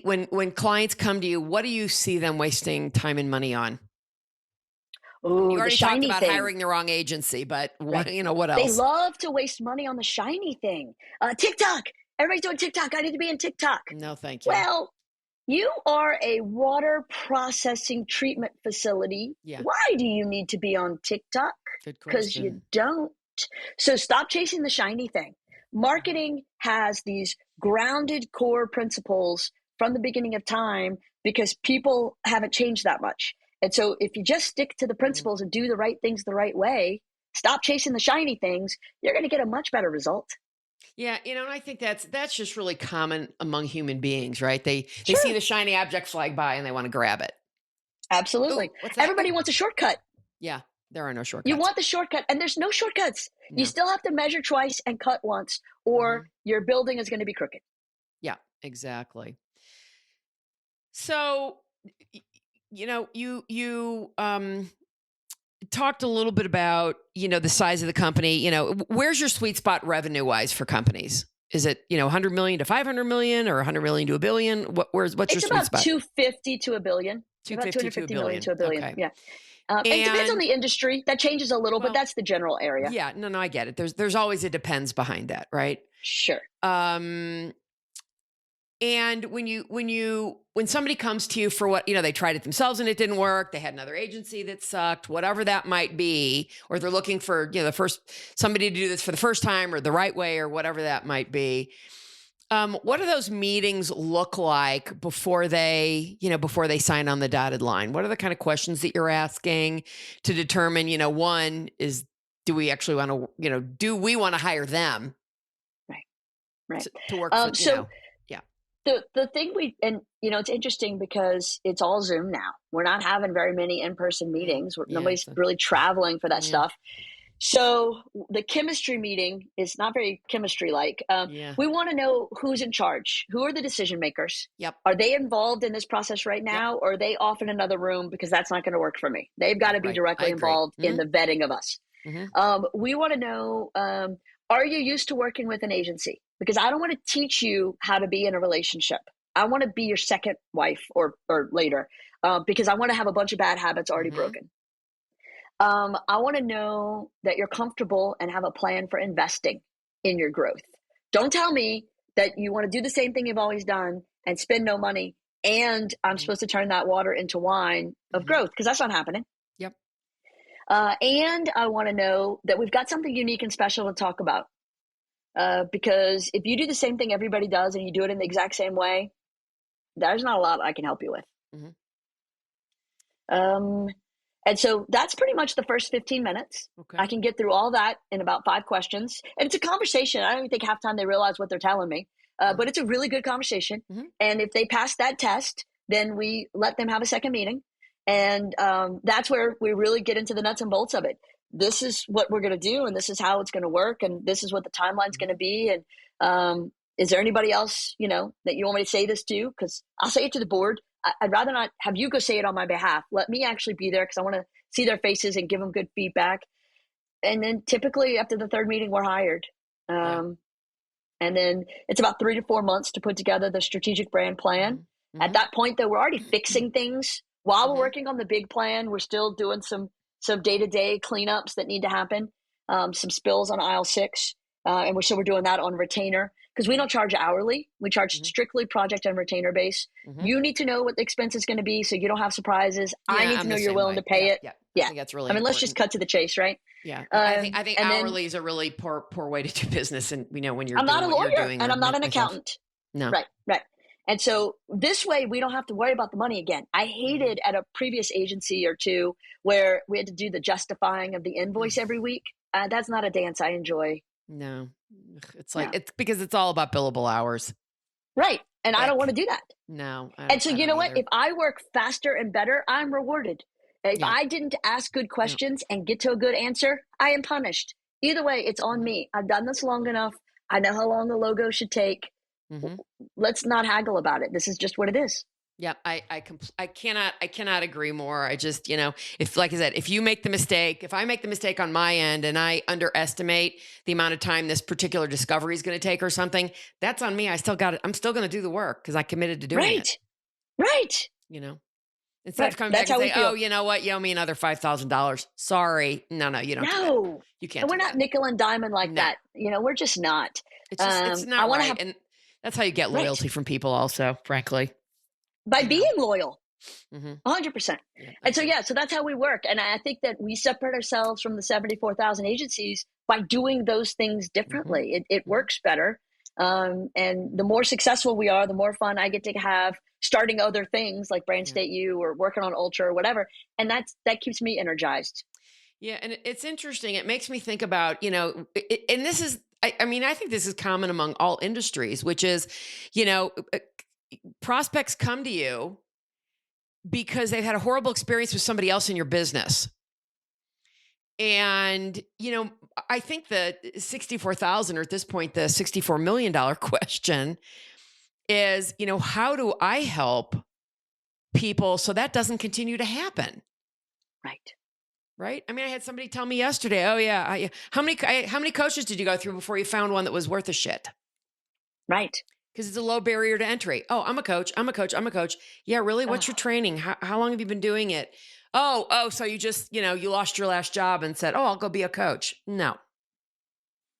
when clients come to you, what do you see them wasting time and money on? Oh, You the already talked shiny about thing. hiring the wrong agency, but what, Right. what They else? love to waste money on the shiny thing. TikTok. Everybody's doing TikTok. I need to be in TikTok. No, thank you. Well, you are a water processing treatment facility. Yeah. Why do you need to be on TikTok? Good Because you question. don't. So stop chasing the shiny thing. Marketing has these grounded core principles from the beginning of time because people haven't changed that much. And so if you just stick to the principles and do the right things the right way, stop chasing the shiny things, you're going to get a much better result. Yeah, and I think that's just really common among human beings, right? They see Sure. the shiny object fly by and they want to grab it. Absolutely. Oh, what's that? Everybody Oh. wants a shortcut. Yeah, there are no shortcuts. You want the shortcut, and there's no shortcuts. No. You still have to measure twice and cut once, or your building is going to be crooked. Yeah, exactly. So, you talked a little bit about, the size of the company. Where's your sweet spot revenue wise for companies? Is it, 100 million to 500 million or 100 million to a billion? What's your sweet spot? It's about 250 to a billion. 250 million to a billion. Okay. Yeah. It depends on the industry. That changes a little, but that's the general area. Yeah, no, I get it. There's always a depends behind that, right? Sure. And when somebody comes to you for what, they tried it themselves and it didn't work, they had another agency that sucked, whatever that might be, or they're looking for, somebody to do this for the first time or the right way or whatever that might be. What do those meetings look like before they sign on the dotted line? What are the kind of questions that you're asking to determine, one is, do we actually want to, do we want to hire them? Right. To work for, yeah. The thing it's interesting because it's all Zoom now. We're not having very many in-person meetings. Nobody's really traveling for that stuff. So the chemistry meeting is not very chemistry-like. We want to know who's in charge. Who are the decision makers? Yep. Are they involved in this process right now, or are they off in another room because that's not going to work for me? They've got to be directly involved in the vetting of us. We want to know, are you used to working with an agency? Because I don't want to teach you how to be in a relationship. I want to be your second wife or later because I want to have a bunch of bad habits already broken. I want to know that you're comfortable and have a plan for investing in your growth. Don't tell me that you want to do the same thing you've always done and spend no money and I'm supposed to turn that water into wine of growth, because that's not happening. Yep. And I want to know that we've got something unique and special to talk about. Because if you do the same thing everybody does and you do it in the exact same way, there's not a lot I can help you with. And so that's pretty much the first 15 minutes. Okay. I can get through all that in about 5 questions. And it's a conversation. I don't even think half the time they realize what they're telling me. But it's a really good conversation. And if they pass that test, then we let them have a second meeting. And that's where we really get into the nuts and bolts of it. This is what we're going to do, and this is how it's going to work, and this is what the timeline's going to be. And is there anybody else, that you want me to say this to? Because I'll say it to the board. I'd rather not have you go say it on my behalf. Let me actually be there because I want to see their faces and give them good feedback. And then typically after the third meeting, we're hired. And then it's about 3 to 4 months to put together the strategic brand plan. At that point, though, we're already fixing things. While we're working on the big plan, we're still doing some day-to-day cleanups that need to happen, some spills on aisle 6. And we're doing that on retainer because we don't charge hourly. We charge strictly project and retainer base. You need to know what the expense is going to be so you don't have surprises. I need to know you're willing to pay it. Yeah. I think that's really important. Let's just cut to the chase, right? Yeah. I think hourly is a really poor way to do business. And when you're I'm not a lawyer doing and I'm not an accountant. No. Right. And so this way we don't have to worry about the money again. I hated at a previous agency or two where we had to do the justifying of the invoice every week. That's not a dance I enjoy. No, it's it's because it's all about billable hours. Right. And I don't want to do that. No. And so you know what? If I work faster and better, I'm rewarded. If I didn't ask good questions and get to a good answer, I am punished. Either way, it's on me. I've done this long enough. I know how long the logo should take. Let's not haggle about it. This is just what it is. Yeah, I cannot agree more. I just, if, like I said, if you make the mistake, if I make the mistake on my end and I underestimate the amount of time this particular discovery is going to take or something, that's on me. I still got it. I'm still going to do the work because I committed to doing it, Right. Right. you know, instead Right. of coming back That's and how we say, oh, feel. you know what? You owe me another $5,000. Sorry. No, you don't do that. No. You can't And we're do not that. nickel and diamond like No, that. We're just not. it's I not want to right. have, And that's how you get right. loyalty from people also, frankly, By being loyal. hmm 100%. Yeah, I And so, agree. yeah, so that's how we work. And I think that we separate ourselves from the 74,000 agencies by doing those things hmm differently. It hmm works better. And the more successful we are, the more fun I get to have starting other things like Brand Yeah. State U or working on Ultra or whatever. And that keeps me energized. Yeah, and it's interesting. It makes me think about, and this is, I mean, I think this is common among all industries, which is, you know, uh, prospects come to you because they've had a horrible experience with somebody else in your business. And, I think the 64,000 or at this point, the $64 million question is, how do I help people so that doesn't continue to happen? Right. Right. I mean, I had somebody tell me yesterday, oh yeah, how many coaches did you go through before you found one that was worth a shit? Right. Because it's a low barrier to entry. Oh, I'm a coach. I'm a coach. I'm a coach. Yeah, really? What's your Oh, training? How long have you been doing it? Oh, so you just, you lost your last job and said, oh, I'll go be a coach. No.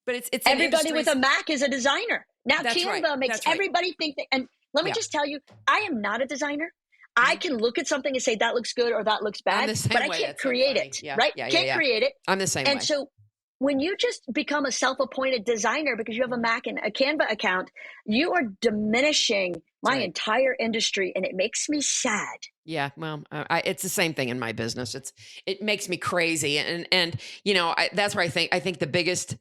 But it's in everybody with industries. a Mac is a designer. Now, That's right. Canva makes That's right. everybody think that. And let me Yeah. just tell you, I am not a designer. I Mhm. can look at something and say that looks good or that looks I'm bad, the but same I way. can't That's so create funny. it, Yeah. right? Yeah. Yeah. Can't Yeah. create it. I'm the same And way. so when you just become a self-appointed designer because you have a Mhm. Mac and a Canva account, you are diminishing my Right. entire industry, and it makes me sad. Yeah, well, it's the same thing in my business. It makes me crazy, and that's where I think the biggest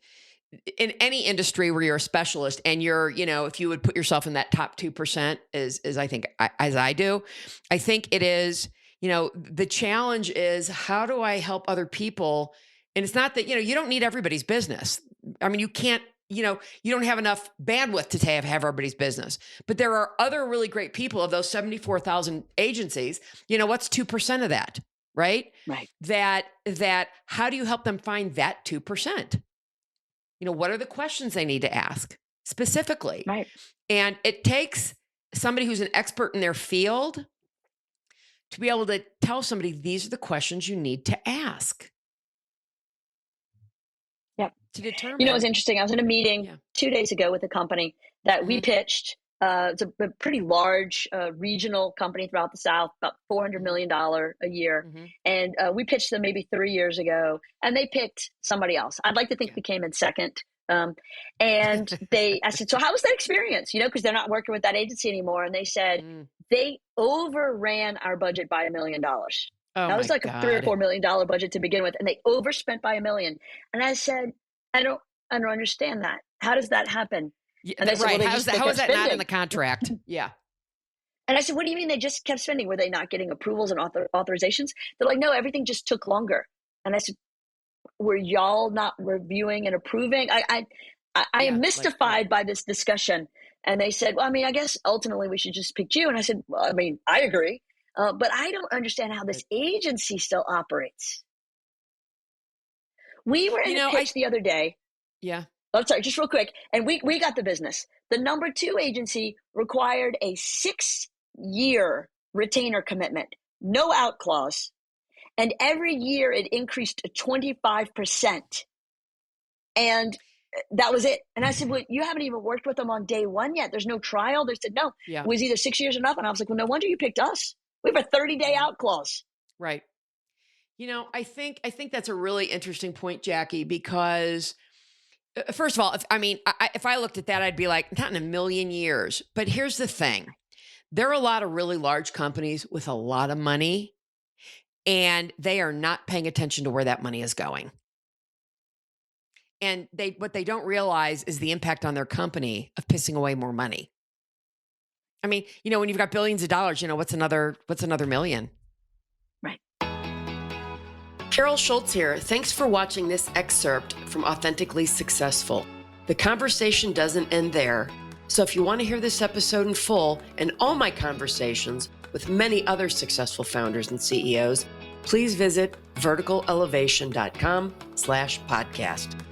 in any industry where you're a specialist and you're, if you would put yourself in that top 2% is I think as I do, I think it is, the challenge is how do I help other people? And it's not that, you don't need everybody's business. I mean, you can't, you don't have enough bandwidth to have everybody's business, but there are other really great people of those 74,000 agencies. What's 2% of that, right? Right. That how do you help them find that 2%? What are the questions they need to ask specifically? Right. And it takes somebody who's an expert in their field to be able to tell somebody these are the questions you need to ask Yeah. to It's determine. interesting. I was in a meeting Yeah. 2 days ago with a company that we hmm pitched. It's a pretty large regional company throughout the South, about $400 hmm million a year. hmm And we pitched them maybe 3 years ago, and they picked somebody else. I'd like to think Yeah. we came in second. And I said, so how was that experience? Because they're not working with that agency anymore. And they said, Mm. they overran our budget by $1 million. Oh That was my like a $3 or $4 million budget to begin with, and they overspent by $1 million. And I said, I don't understand that. How does that happen? Yeah, And they said, well, right. they How is kept that not in spending. the contract? Yeah. And I said, what do you mean they just kept spending? Were they not getting approvals and authorizations? They're like, no, everything just took longer. And I said, were y'all not reviewing and approving? I Yeah. am Yeah. mystified by this discussion. And they said, well, I mean, I guess ultimately we should just pick you. And I said, well, I mean, I agree. But I don't understand how this But, agency still operates. We were in a I, pitch the other day. yeah. Oh, sorry, just real quick. And we got the business. The number two agency required a 6-year retainer commitment, no out clause. And every year it increased to 25%. And that was it. And I said, well, you haven't even worked with them on day one yet. There's no trial. They said, no, Yeah. it was either 6 years or nothing. I was like, well, no wonder you picked us. We have a 30-day Mhm. out clause. Right. I think that's a really interesting point, Jackie, because first of all, if I looked at that, I'd be like, not in a million years. But here's the thing. There are a lot of really large companies with a lot of money, and they are not paying attention to where that money is going. And what they don't realize is the impact on their company of pissing away more money. I mean, when you've got billions of dollars, what's another million? Right. Carol Schultz here. Thanks for watching this excerpt from Authentically Successful. The conversation doesn't end there. So if you want to hear this episode in full and all my conversations with many other successful founders and CEOs, please visit verticalelevation.com/podcast.